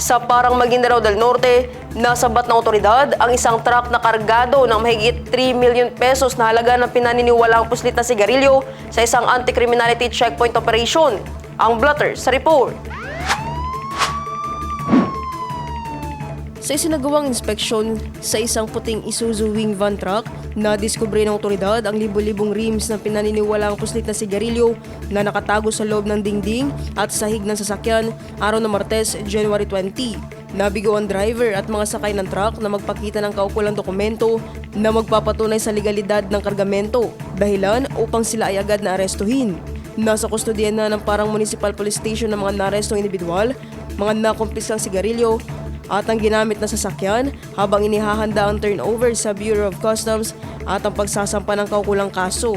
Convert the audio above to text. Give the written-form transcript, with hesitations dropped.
Sa Parang Maguindanao del Norte, nasabat ng otoridad ang isang truck na kargado ng mahigit 3 million pesos na halaga ng pinaniniwalaang puslit na sigarilyo sa isang anti-criminality checkpoint operation. Ang blotter sa report. Sa isinagawang inspeksyon sa isang puting Isuzu wing van truck, nadiskubre ng otoridad ang libo-libong rims ng pinaniniwalaang puslit na sigarilyo na nakatago sa loob ng dingding at sahig ng sasakyan araw ng Martes, January 20. Nabigo ang driver at mga sakay ng truck na magpakita ng kaukulang dokumento na magpapatunay sa legalidad ng kargamento, dahilan upang sila ay agad na arestuhin. Nasa kustodiya na ng Parang Municipal Police Station ng mga narestong individual, mga nakumpiskang sigarilyo, at ang ginamit na sasakyan habang inihahanda ang turnover sa Bureau of Customs at ang pagsasampa ng kaukulang kaso.